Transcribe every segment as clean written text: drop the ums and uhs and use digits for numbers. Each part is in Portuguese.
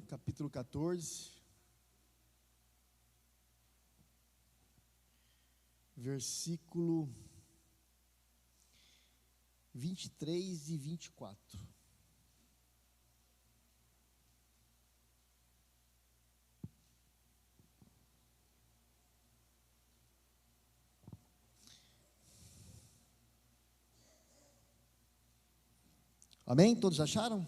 capítulo 14, versículo 23 e 24. Amém? Todos acharam?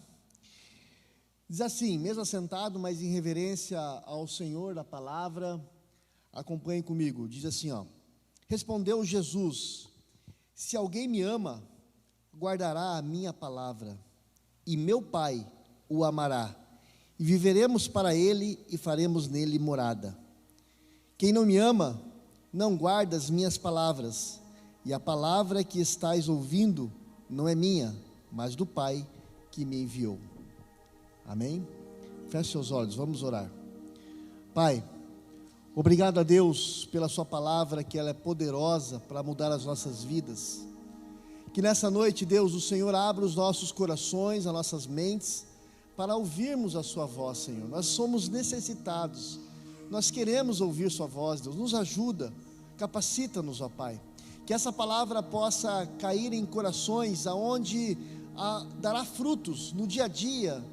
Diz assim, mesmo assentado, mas em reverência ao Senhor da palavra, acompanhem comigo. Diz assim, respondeu Jesus: se alguém me ama, guardará a minha palavra, e meu Pai o amará, e viveremos para ele e faremos nele morada. Quem não me ama, não guarda as minhas palavras, e a palavra que estais ouvindo não é minha, mas do Pai que me enviou. Amém? Feche seus olhos, vamos orar. Pai, obrigado a Deus pela sua palavra, que ela é poderosa para mudar as nossas vidas. Que nessa noite, Deus, o Senhor abra os nossos corações, as nossas mentes, para ouvirmos a sua voz, Senhor. Nós somos necessitados, nós queremos ouvir sua voz, Deus. Nos ajuda, capacita-nos, ó Pai. Que essa palavra possa cair em corações aonde dará frutos no dia a dia,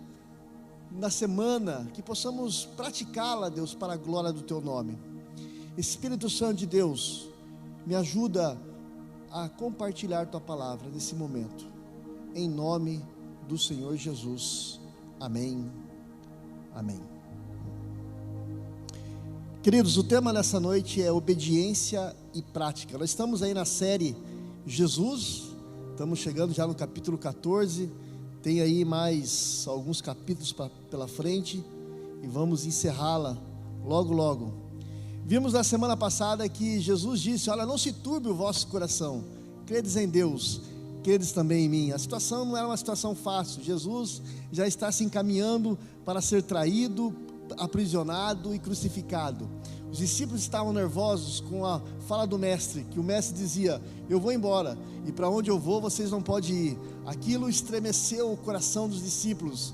na semana, que possamos praticá-la, Deus, para a glória do Teu nome. Espírito Santo de Deus, me ajuda a compartilhar Tua palavra nesse momento, em nome do Senhor Jesus, amém, amém. Queridos, o tema dessa noite é obediência e prática. Nós estamos aí na série Jesus, estamos chegando já no capítulo 14, tem aí mais alguns capítulos pela frente, e vamos encerrá-la logo, logo. Vimos na semana passada que Jesus disse: olha, não se turbe o vosso coração, credes em Deus, credes também em mim. A situação não era uma situação fácil, Jesus já está se encaminhando para ser traído, aprisionado e crucificado. Os discípulos estavam nervosos com a fala do mestre, que o mestre dizia: eu vou embora, e para onde eu vou vocês não podem ir. Aquilo estremeceu o coração dos discípulos,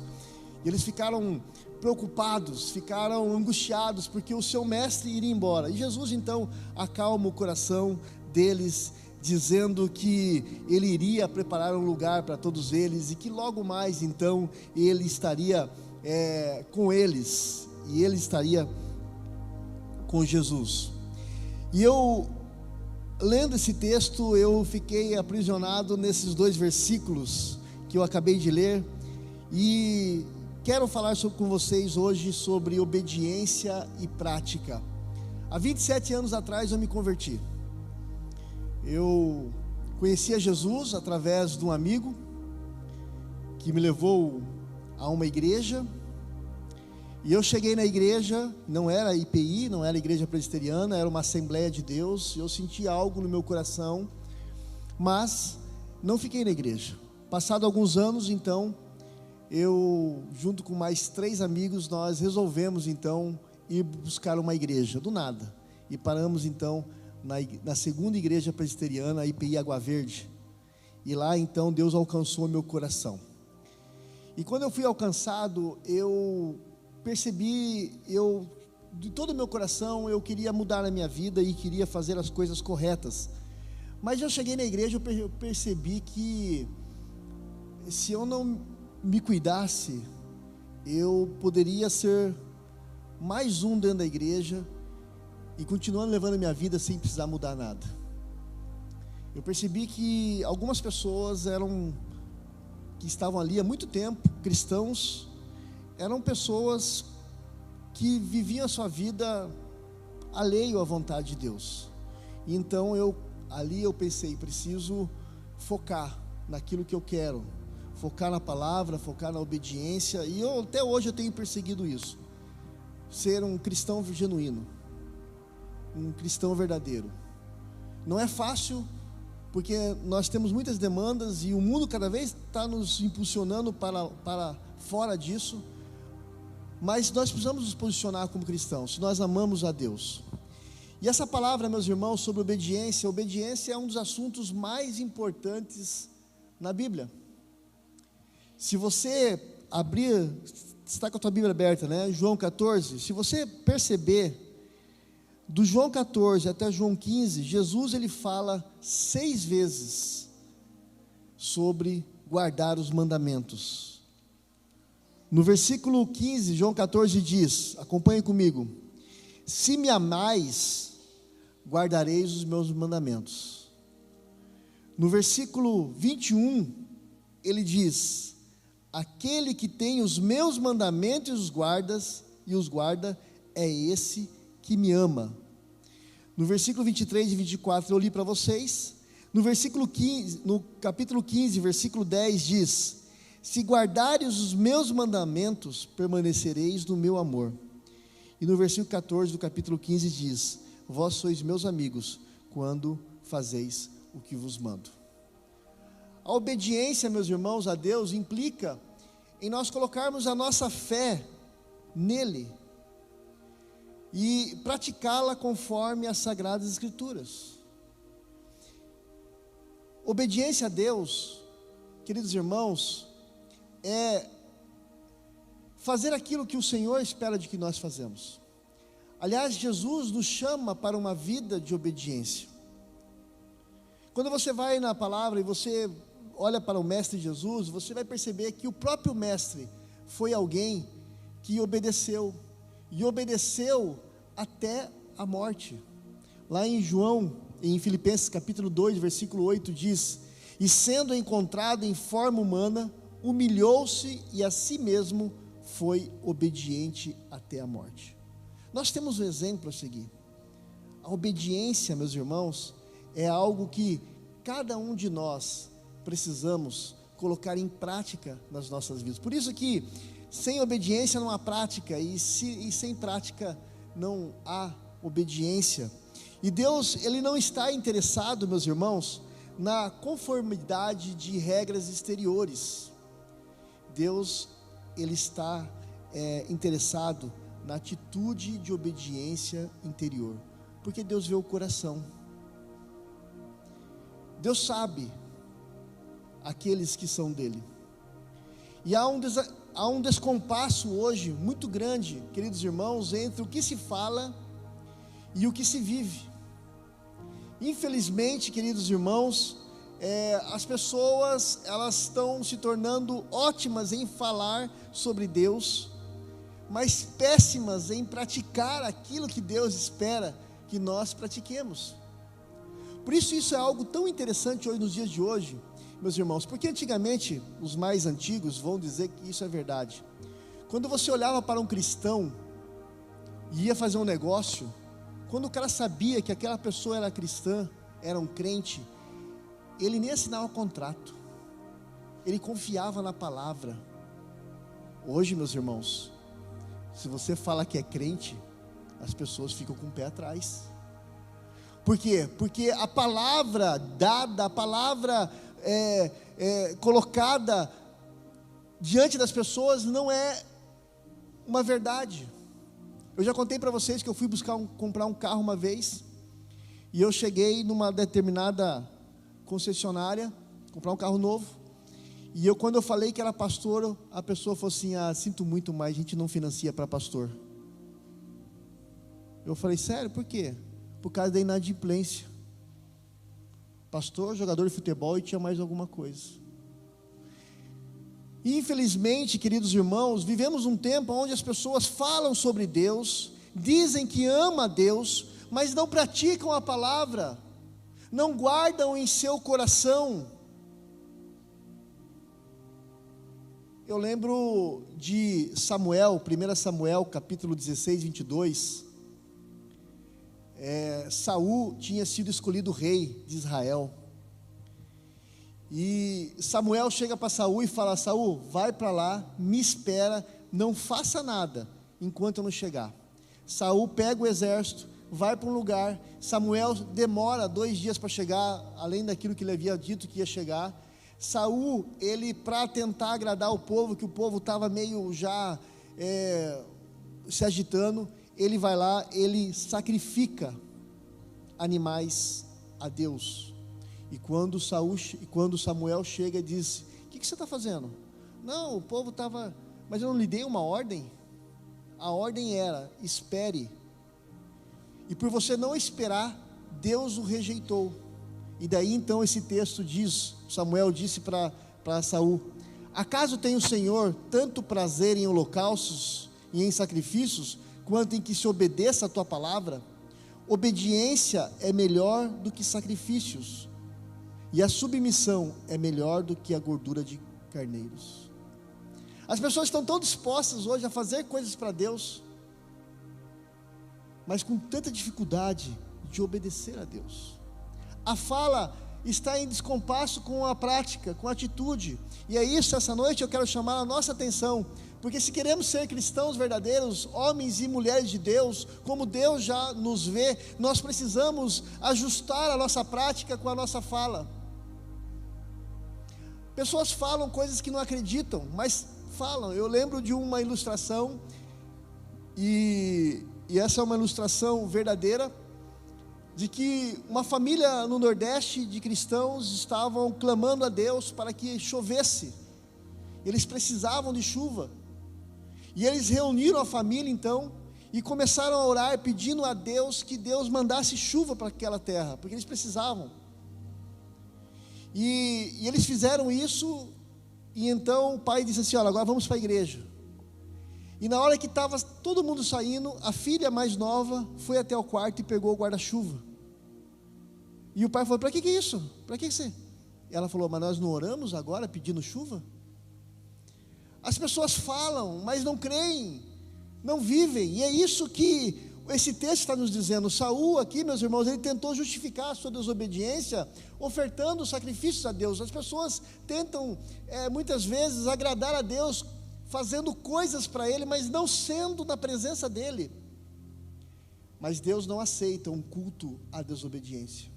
e eles ficaram preocupados, ficaram angustiados, porque o seu mestre iria embora. E Jesus então acalma o coração deles, dizendo que ele iria preparar um lugar para todos eles, e que logo mais então ele estaria com eles, e ele estaria com Jesus. E eu, lendo esse texto, eu fiquei aprisionado nesses dois versículos que eu acabei de ler, e quero falar com vocês hoje sobre obediência e prática. Há 27 anos atrás eu me converti. Eu conheci a Jesus através de um amigo que me levou a uma igreja, e eu cheguei na igreja, não era IPI, não era igreja presbiteriana, era uma Assembleia de Deus, e eu senti algo no meu coração, mas não fiquei na igreja. Passado alguns anos, então, eu, junto com mais 3 amigos, nós resolvemos então ir buscar uma igreja, do nada, e paramos então na segunda igreja presbiteriana, a IPI Água Verde, e lá então Deus alcançou meu coração. E quando eu fui alcançado, eu percebi, de todo o meu coração, eu queria mudar a minha vida e queria fazer as coisas corretas. Mas eu cheguei na igreja, eu percebi que se eu não me cuidasse, eu poderia ser mais um dentro da igreja e continuando levando a minha vida sem precisar mudar nada. Eu percebi que algumas pessoas que estavam ali há muito tempo, cristãos, eram pessoas que viviam a sua vida alheio à vontade de Deus. E então eu pensei, preciso focar naquilo que eu quero, focar na palavra, focar na obediência, e até hoje eu tenho perseguido isso, ser um cristão genuíno, um cristão verdadeiro. Não é fácil, porque nós temos muitas demandas, e o mundo cada vez está nos impulsionando para fora disso, mas nós precisamos nos posicionar como cristãos, se nós amamos a Deus. E essa palavra, meus irmãos, sobre obediência é um dos assuntos mais importantes na Bíblia. Se você abrir, você está com a tua Bíblia aberta, né? João 14, se você perceber, do João 14 até João 15, Jesus ele fala 6 vezes sobre guardar os mandamentos. No versículo 15, João 14 diz, acompanhe comigo: se me amais, guardareis os meus mandamentos. No versículo 21, ele diz: aquele que tem os meus mandamentos e os guarda, é esse que me ama. No versículo 23 e 24 eu li para vocês. No versículo 15, no capítulo 15, versículo 10 diz: se guardares os meus mandamentos, permanecereis no meu amor. E no versículo 14 do capítulo 15 diz: vós sois meus amigos, quando fazeis o que vos mando. A obediência, meus irmãos, a Deus implica em nós colocarmos a nossa fé nele e praticá-la conforme as Sagradas Escrituras. Obediência a Deus, queridos irmãos, é fazer aquilo que o Senhor espera de que nós fazemos. Aliás, Jesus nos chama para uma vida de obediência. Quando você vai na palavra e você olha para o Mestre Jesus, você vai perceber que o próprio Mestre foi alguém que obedeceu, e obedeceu até a morte. Lá em Filipenses capítulo 2, versículo 8 diz: e sendo encontrado em forma humana, humilhou-se e a si mesmo foi obediente até a morte. Nós temos um exemplo a seguir. A obediência, meus irmãos, é algo que cada um de nós precisamos colocar em prática nas nossas vidas. Por isso que sem obediência não há prática, e sem prática não há obediência. E Deus, Ele não está interessado, meus irmãos, na conformidade de regras exteriores. Deus, Ele está interessado na atitude de obediência interior, porque Deus vê o coração. Deus sabe aqueles que são dele. E há um descompasso hoje muito grande, queridos irmãos, entre o que se fala e o que se vive. Infelizmente, queridos irmãos, as pessoas, elas estão se tornando ótimas em falar sobre Deus, mas péssimas em praticar aquilo que Deus espera que nós pratiquemos. Por isso é algo tão interessante hoje, nos dias de hoje, meus irmãos, porque antigamente, os mais antigos vão dizer que isso é verdade. Quando você olhava para um cristão e ia fazer um negócio, quando o cara sabia que aquela pessoa era cristã, era um crente, ele nem assinava contrato, ele confiava na palavra. Hoje, meus irmãos, se você fala que é crente, as pessoas ficam com o pé atrás. Por quê? Porque a palavra dada, a palavra colocada diante das pessoas não é uma verdade. Eu já contei para vocês que eu fui comprar um carro uma vez, e eu cheguei numa determinada concessionária, comprar um carro novo, e quando eu falei que era pastor, a pessoa falou assim: sinto muito, mas a gente não financia para pastor. Eu falei: sério, por quê? Por causa da inadimplência. Pastor, jogador de futebol, e tinha mais alguma coisa. Infelizmente, queridos irmãos, vivemos um tempo onde as pessoas falam sobre Deus, dizem que amam a Deus, mas não praticam a palavra, não guardam em seu coração. Eu lembro de Samuel, 1 Samuel, capítulo 16, 22. Saul tinha sido escolhido rei de Israel, e Samuel chega para Saul e fala: Saul, vai para lá, me espera, não faça nada enquanto eu não chegar. Saul pega o exército, vai para um lugar. Samuel demora 2 dias para chegar, além daquilo que ele havia dito que ia chegar. Saul, ele, para tentar agradar o povo, que o povo estava meio já se agitando, ele vai lá, ele sacrifica animais a Deus. E quando Samuel chega e diz: o que você está fazendo? Não, o povo estava Mas eu não lhe dei uma ordem? A ordem era: espere. E por você não esperar, Deus o rejeitou. E daí então esse texto diz, Samuel disse para Saul: acaso tem o Senhor tanto prazer em holocaustos e em sacrifícios, quanto em que se obedeça a tua palavra? Obediência é melhor do que sacrifícios, e a submissão é melhor do que a gordura de carneiros. As pessoas estão tão dispostas hoje a fazer coisas para Deus, mas com tanta dificuldade de obedecer a Deus. A fala está em descompasso com a prática, com a atitude, e é isso, essa noite eu quero chamar a nossa atenção, porque se queremos ser cristãos verdadeiros, homens e mulheres de Deus, como Deus já nos vê, nós precisamos ajustar a nossa prática com a nossa fala. Pessoas falam coisas que não acreditam, mas falam. Eu lembro de uma ilustração, e essa é uma ilustração verdadeira, de que uma família no Nordeste de cristãos estavam clamando a Deus para que chovesse. Eles precisavam de chuva, e eles reuniram a família então, e começaram a orar pedindo a Deus que Deus mandasse chuva para aquela terra, porque eles precisavam. E eles fizeram isso, e então o pai disse assim: olha, agora vamos para a igreja. E na hora que estava todo mundo saindo, a filha mais nova foi até o quarto e pegou o guarda-chuva. E o pai falou: para que é isso? Para que você? Ela falou: mas nós não oramos agora pedindo chuva? As pessoas falam, mas não creem, não vivem, e é isso que esse texto está nos dizendo. Saul aqui, meus irmãos, ele tentou justificar a sua desobediência, ofertando sacrifícios a Deus. As pessoas tentam, muitas vezes, agradar a Deus, fazendo coisas para Ele, mas não sendo na presença dEle. Mas Deus não aceita um culto à desobediência.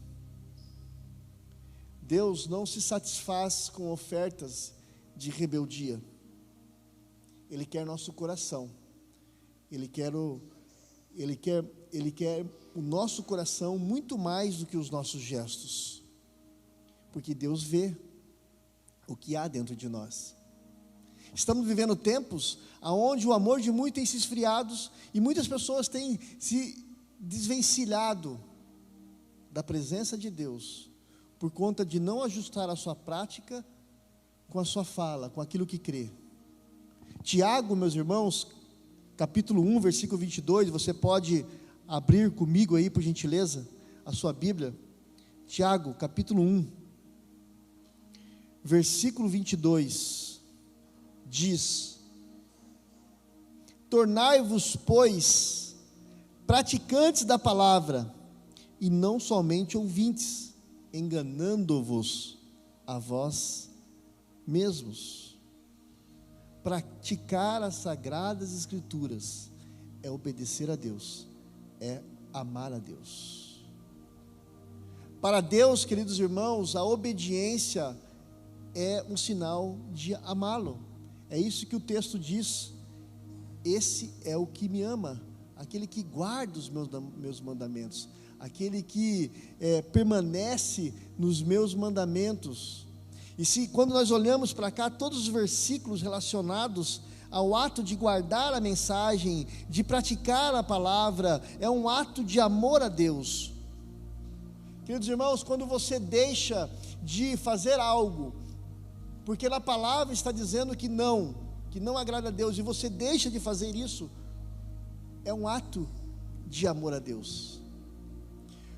Deus não se satisfaz com ofertas de rebeldia. Ele quer nosso coração. Ele quer o nosso coração muito mais do que os nossos gestos, porque Deus vê o que há dentro de nós. Estamos vivendo tempos onde o amor de muitos tem se esfriado, e muitas pessoas têm se desvencilhado da presença de Deus, por conta de não ajustar a sua prática com a sua fala, com aquilo que crê. Tiago, meus irmãos, capítulo 1, versículo 22, você pode abrir comigo aí, por gentileza, a sua Bíblia. Tiago, capítulo 1, versículo 22, diz: tornai-vos, pois, praticantes da palavra, e não somente ouvintes, enganando-vos a vós mesmos. Praticar as sagradas escrituras é obedecer a Deus, é amar a Deus. Para Deus, queridos irmãos, a obediência é um sinal de amá-lo. É isso que o texto diz: esse é o que me ama, aquele que guarda os meus mandamentos, aquele que permanece nos meus mandamentos. E se quando nós olhamos para cá, todos os versículos relacionados ao ato de guardar a mensagem, de praticar a palavra, é um ato de amor a Deus. Queridos irmãos, quando você deixa de fazer algo, porque na palavra está dizendo que não agrada a Deus, e você deixa de fazer isso, é um ato de amor a Deus.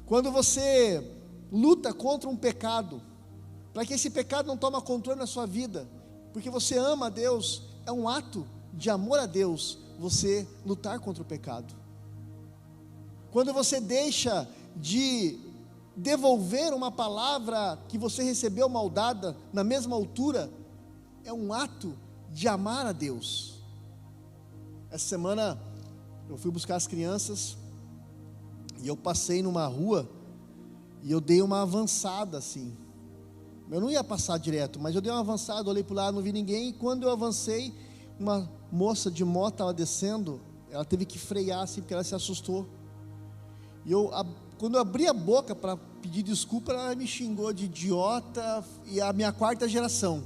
Quando você luta contra um pecado, para que esse pecado não tome controle na sua vida, porque você ama a Deus, é um ato de amor a Deus, você lutar contra o pecado. Quando você deixa de devolver uma palavra que você recebeu mal dada, na mesma altura, é um ato de amar a Deus. Essa semana, eu fui buscar as crianças, e eu passei numa rua, e eu dei uma avançada assim. Eu não ia passar direto, mas eu dei uma avançada, olhei para o lado, não vi ninguém, e quando eu avancei, uma moça de moto estava descendo, ela teve que frear assim, porque ela se assustou, e quando eu abri a boca para pedir desculpa, ela me xingou de idiota, e a minha quarta geração.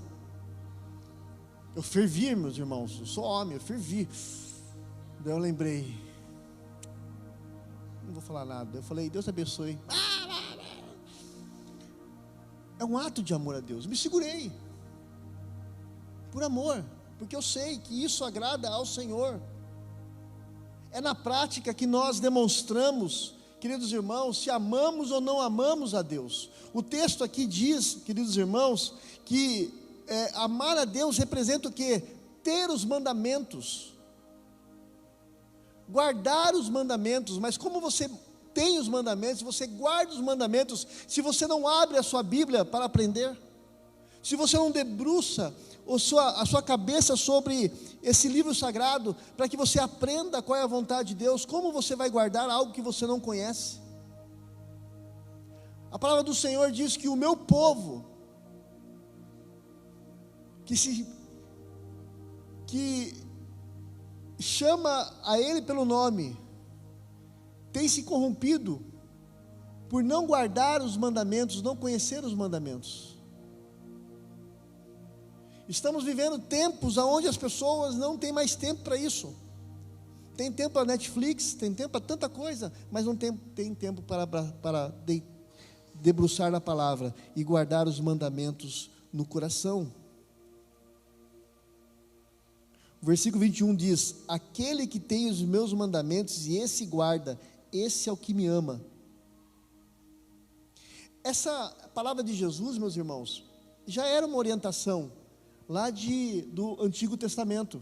Eu fervi, meus irmãos, eu sou homem, eu fervi. Daí eu lembrei, não vou falar nada. Eu falei, Deus abençoe. É um ato de amor a Deus. Me segurei, por amor, porque eu sei que isso agrada ao Senhor. É na prática que nós demonstramos, queridos irmãos, se amamos ou não amamos a Deus. O texto aqui diz, queridos irmãos, que amar a Deus representa o quê? Ter os mandamentos, guardar os mandamentos. Mas como você tem os mandamentos, você guarda os mandamentos, se você não abre a sua Bíblia para aprender, se você não debruça a sua cabeça sobre esse livro sagrado, para que você aprenda qual é a vontade de Deus, como você vai guardar algo que você não conhece? A palavra do Senhor diz que o meu povo, que chama a Ele pelo nome, tem se corrompido por não guardar os mandamentos, não conhecer os mandamentos. Estamos vivendo tempos onde as pessoas não têm mais tempo para isso. Tem tempo para Netflix, tem tempo para tanta coisa, mas não tem tempo para debruçar na palavra e guardar os mandamentos no coração. O versículo 21 diz: aquele que tem os meus mandamentos e esse guarda, esse é o que me ama. Essa palavra de Jesus, meus irmãos, já era uma orientação lá do Antigo Testamento,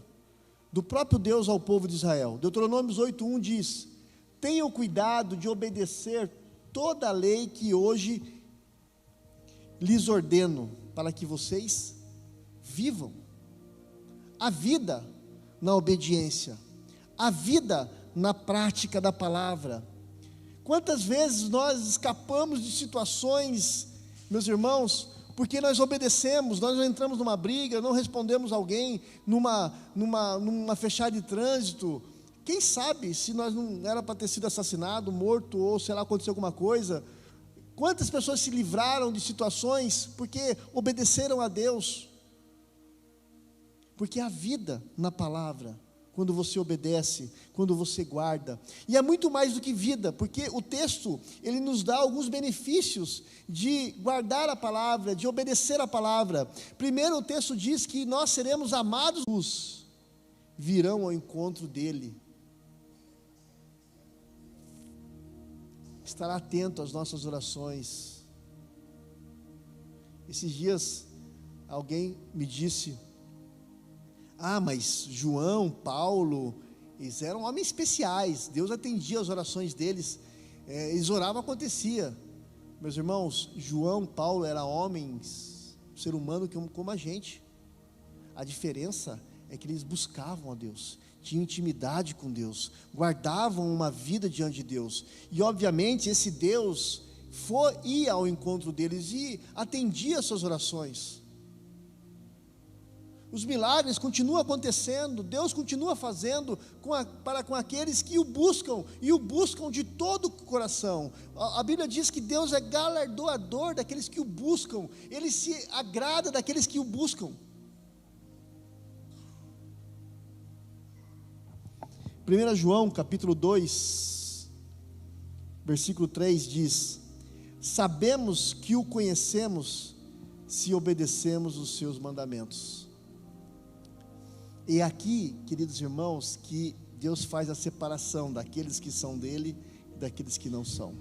do próprio Deus ao povo de Israel. Deuteronômio 8:1 diz: tenham cuidado de obedecer toda a lei que hoje lhes ordeno, para que vocês vivam. A vida na obediência, a vida na prática da palavra. Quantas vezes nós escapamos de situações, meus irmãos, porque nós obedecemos, nós não entramos numa briga, não respondemos alguém numa fechada de trânsito. Quem sabe se nós não era para ter sido assassinado, morto, ou sei lá, aconteceu alguma coisa. Quantas pessoas se livraram de situações porque obedeceram a Deus? Porque a vida na palavra, quando você obedece, quando você guarda, e é muito mais do que vida, porque o texto, ele nos dá alguns benefícios de guardar a palavra, de obedecer a palavra. Primeiro, o texto diz que nós seremos amados, virão ao encontro dele. Estará atento às nossas orações. Esses dias, alguém me disse: mas João, Paulo, eles eram homens especiais, Deus atendia as orações deles, eles oravam, acontecia. Meus irmãos, João, Paulo eram homens, ser humano como a gente. A diferença é que eles buscavam a Deus, tinham intimidade com Deus, guardavam uma vida diante de Deus, e obviamente esse Deus ia ao encontro deles e atendia as suas orações. Os milagres continuam acontecendo, Deus continua fazendo para com aqueles que o buscam, e o buscam de todo o coração. A Bíblia diz que Deus é galardoador daqueles que o buscam, Ele se agrada daqueles que o buscam. 1 João capítulo 2, versículo 3 diz: sabemos que o conhecemos se obedecemos os seus mandamentos. E aqui, queridos irmãos, que Deus faz a separação daqueles que são dele e daqueles que não são.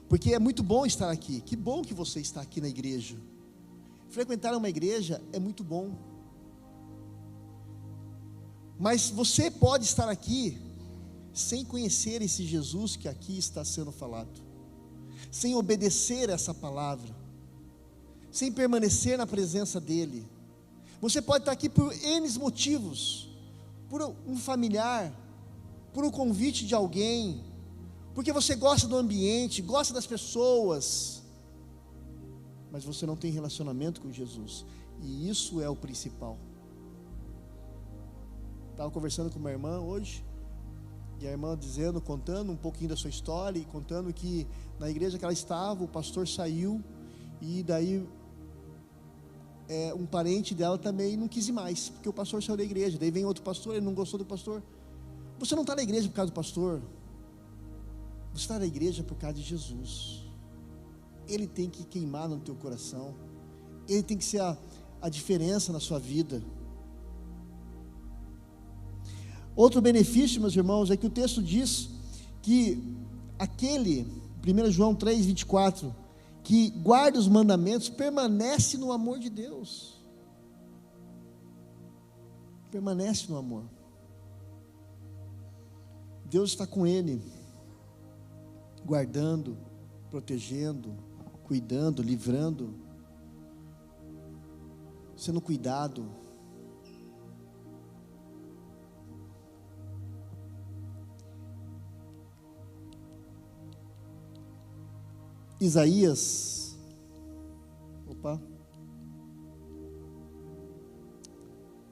Porque é muito bom estar aqui, que bom que você está aqui na igreja. Frequentar uma igreja é muito bom. Mas você pode estar aqui sem conhecer esse Jesus que aqui está sendo falado, sem obedecer essa palavra, sem permanecer na presença dele. Você pode estar aqui por N motivos, por um familiar, por um convite de alguém, porque você gosta do ambiente, gosta das pessoas, mas você não tem relacionamento com Jesus, e isso é o principal. Estava conversando com uma irmã hoje, e a irmã contando um pouquinho da sua história, e contando que na igreja que ela estava, o pastor saiu, e daí um parente dela também não quis ir mais, porque o pastor saiu da igreja. Daí vem outro pastor, ele não gostou do pastor. Você não está na igreja por causa do pastor, você está na igreja por causa de Jesus. Ele tem que queimar no teu coração, ele tem que ser a diferença na sua vida. Outro benefício, meus irmãos, é que o texto diz que aquele, 1 João 3, 24, que guarda os mandamentos, permanece no amor de Deus. Permanece no amor. Deus está com ele, guardando, protegendo, cuidando, livrando, sendo cuidado. Isaías,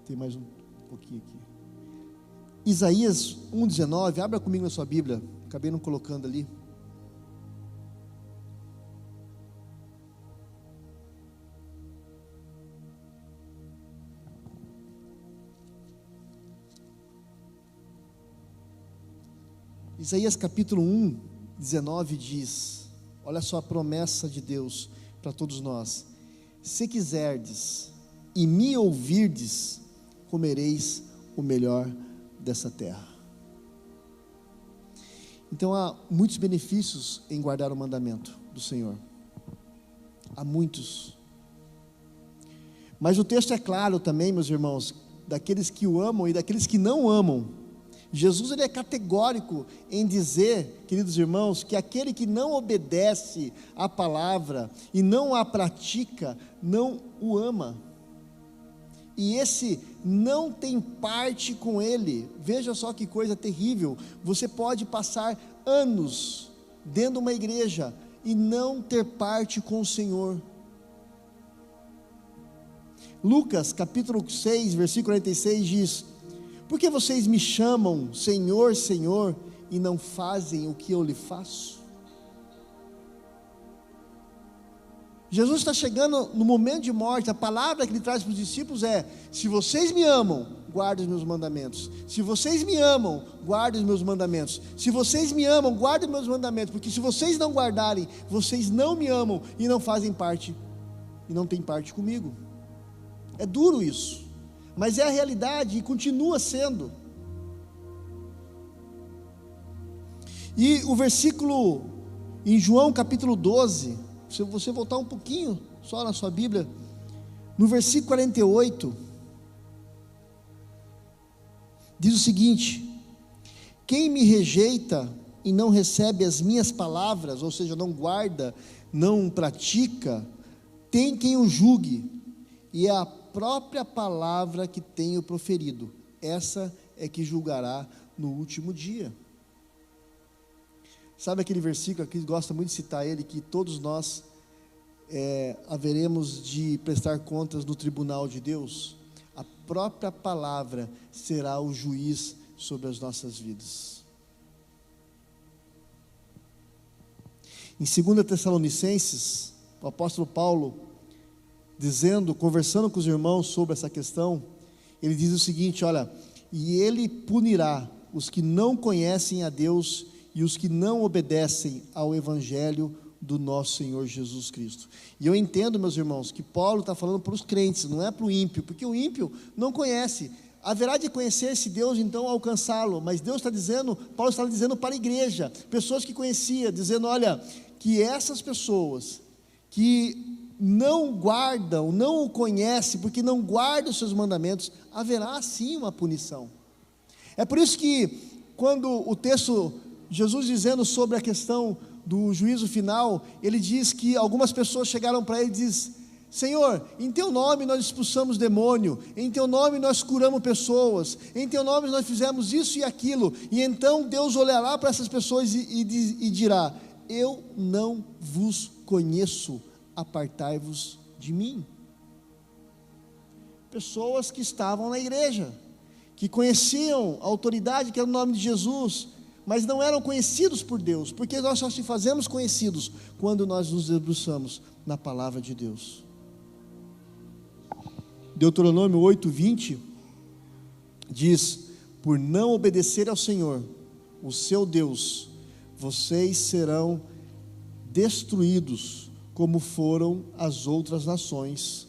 tem mais um pouquinho aqui. Isaías 1,19, abra comigo na sua Bíblia, acabei não colocando ali. Isaías capítulo 1, 19 diz, olha só a promessa de Deus para todos nós: se quiserdes e me ouvirdes, comereis o melhor dessa terra. Então há muitos benefícios em guardar o mandamento do Senhor, há muitos, mas o texto é claro também, meus irmãos, daqueles que o amam e daqueles que não amam. Jesus, ele é categórico em dizer, queridos irmãos, que aquele que não obedece à palavra e não a pratica, não o ama, e esse não tem parte com ele. Veja só que coisa terrível, você pode passar anos dentro de uma igreja e não ter parte com o Senhor. Lucas capítulo 6, versículo 46 diz: por que vocês me chamam Senhor, Senhor, e não fazem o que eu lhe faço? Jesus está chegando no momento de morte. A palavra que ele traz para os discípulos é: se vocês me amam, guardem os meus mandamentos. Se vocês me amam, guardem os meus mandamentos. Se vocês me amam, guardem os meus mandamentos, porque se vocês não guardarem, vocês não me amam e não fazem parte, e não têm parte comigo. É duro isso, mas é a realidade e continua sendo. E o versículo em João capítulo 12, se você voltar um pouquinho só na sua Bíblia, no versículo 48, diz o seguinte: quem me rejeita e não recebe as minhas palavras, ou seja, não guarda, não pratica, tem quem o julgue, e é a própria palavra que tenho proferido, essa é que julgará no último dia. Sabe aquele versículo que gosta muito de citar ele, que todos nós haveremos de prestar contas no tribunal de Deus? A própria palavra será o juiz sobre as nossas vidas. Em 2 Tessalonicenses, o apóstolo Paulo, conversando com os irmãos sobre essa questão, ele diz o seguinte: olha, e ele punirá os que não conhecem a Deus e os que não obedecem ao evangelho do nosso Senhor Jesus Cristo. E eu entendo, meus irmãos, que Paulo está falando para os crentes, não é para o ímpio, porque o ímpio não conhece. Haverá de conhecer esse Deus, então alcançá-lo, mas Deus está dizendo, Paulo está dizendo para a igreja, pessoas que conhecia, dizendo: olha, que essas pessoas que não guardam, não o conhecem, porque não guardam os seus mandamentos, haverá sim uma punição. É por isso que quando o texto, Jesus dizendo sobre a questão do juízo final, ele diz que algumas pessoas chegaram para ele e diz: Senhor, em teu nome nós expulsamos demônio, em teu nome nós curamos pessoas, em teu nome nós fizemos isso e aquilo. E então Deus olhará para essas pessoas e dirá: eu não vos conheço, apartai-vos de mim. Pessoas que estavam na igreja, que conheciam a autoridade que era o nome de Jesus, mas não eram conhecidos por Deus, porque nós só se fazemos conhecidos quando nós nos debruçamos na palavra de Deus. Deuteronômio 8:20, diz: por não obedecer ao Senhor, o seu Deus, vocês serão destruídos, como foram as outras nações.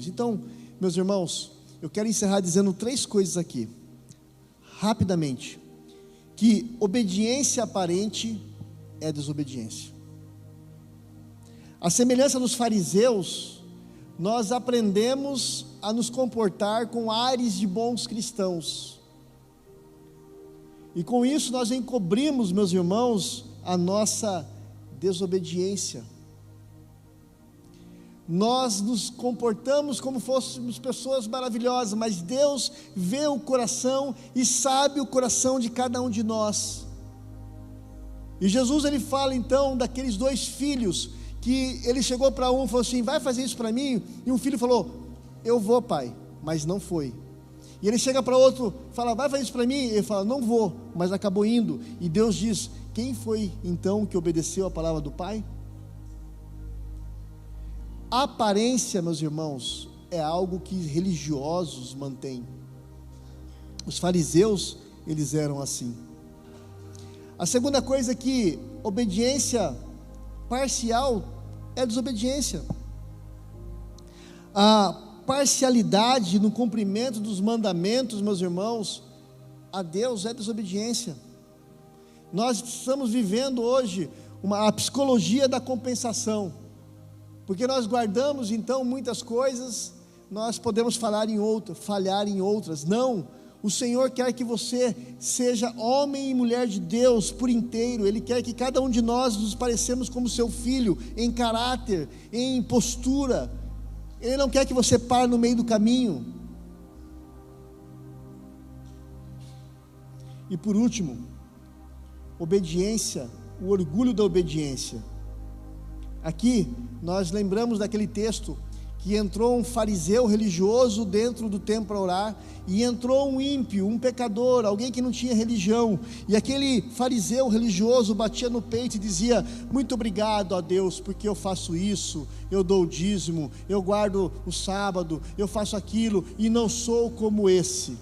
Então, meus irmãos, eu quero encerrar dizendo 3 coisas aqui, rapidamente. Que obediência aparente é desobediência. A semelhança dos fariseus, nós aprendemos a nos comportar com ares de bons cristãos. E com isso nós encobrimos, meus irmãos, a nossa desobediência. Nós nos comportamos como fôssemos pessoas maravilhosas, mas Deus vê o coração e sabe o coração de cada um de nós. E Jesus, ele fala então daqueles 2 filhos, que ele chegou para um e falou assim: vai fazer isso para mim? E um filho falou: eu vou, pai, mas não foi. E ele chega para outro, fala: vai fazer isso para mim? Ele fala: não vou, mas acabou indo. E Deus diz: quem foi então que obedeceu a palavra do pai? A aparência, meus irmãos, é algo que religiosos mantêm. Os fariseus, eles eram assim. A segunda coisa é que obediência parcial é desobediência. A parcialidade no cumprimento dos mandamentos, meus irmãos, a Deus é desobediência. Nós estamos vivendo hoje a psicologia da compensação, porque nós guardamos então muitas coisas, nós podemos falhar em outras. Não, o Senhor quer que você seja homem e mulher de Deus por inteiro. Ele quer que cada um de nós nos parecemos como seu filho, em caráter, em postura. Ele não quer que você pare no meio do caminho. E por último, obediência, o orgulho da obediência. Aqui nós lembramos daquele texto que entrou um fariseu religioso dentro do templo para orar, e entrou um ímpio, um pecador, alguém que não tinha religião, e aquele fariseu religioso batia no peito e dizia: muito obrigado a Deus, porque eu faço isso, eu dou o dízimo, eu guardo o sábado, eu faço aquilo, e não sou como esse.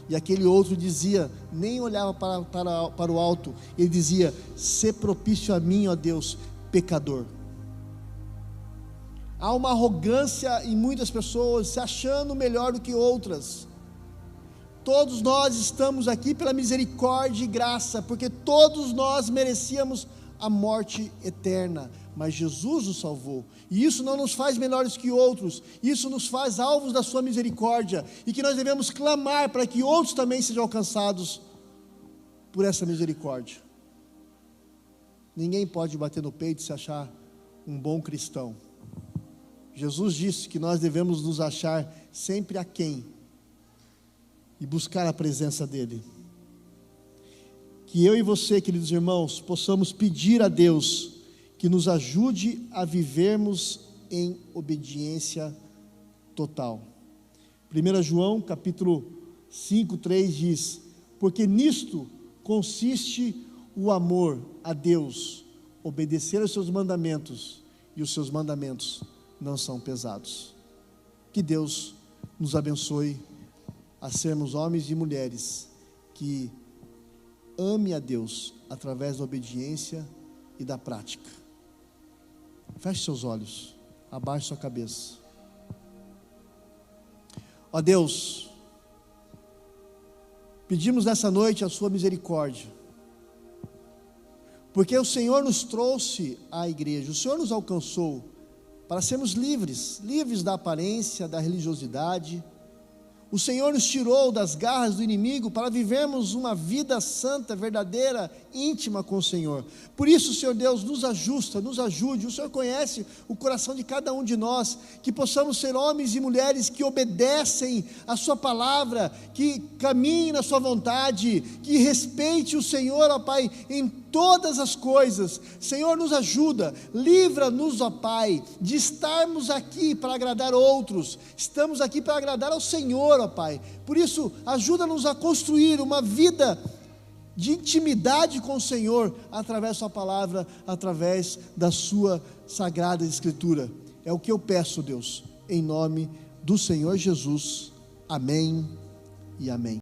E aquele outro dizia, nem olhava para o alto, ele dizia: sê propício a mim, ó Deus, pecador. Há uma arrogância em muitas pessoas, se achando melhor do que outras. Todos nós estamos aqui pela misericórdia e graça, porque todos nós merecíamos a morte eterna, mas Jesus nos salvou, e isso não nos faz melhores que outros, isso nos faz alvos da sua misericórdia, e que nós devemos clamar para que outros também sejam alcançados por essa misericórdia. Ninguém pode bater no peito e se achar um bom cristão. Jesus disse que nós devemos nos achar sempre aquém e buscar a presença dEle. Que eu e você, queridos irmãos, possamos pedir a Deus que nos ajude a vivermos em obediência total. 1 João capítulo 5:3 diz: porque nisto consiste o amor a Deus, obedecer aos seus mandamentos, e os seus mandamentos não são pesados. Que Deus nos abençoe a sermos homens e mulheres que ame a Deus através da obediência e da prática. Feche seus olhos, abaixe sua cabeça. Ó Deus, pedimos nessa noite a sua misericórdia, porque o Senhor nos trouxe à igreja, o Senhor nos alcançou para sermos livres da aparência, da religiosidade. O Senhor nos tirou das garras do inimigo para vivermos uma vida santa, verdadeira, íntima com o Senhor. Por isso, Senhor Deus, nos ajude. O Senhor conhece o coração de cada um de nós, que possamos ser homens e mulheres que obedecem a sua palavra, que caminhem na sua vontade, que respeite o Senhor, ó Pai, em todas as coisas. Senhor, nos ajuda, livra-nos, ó Pai, de estarmos aqui para agradar outros. Estamos aqui para agradar ao Senhor, ó Pai. Por isso, ajuda-nos a construir uma vida de intimidade com o Senhor, através da sua palavra, através da sua sagrada escritura. É o que eu peço, Deus, em nome do Senhor Jesus. Amém e amém.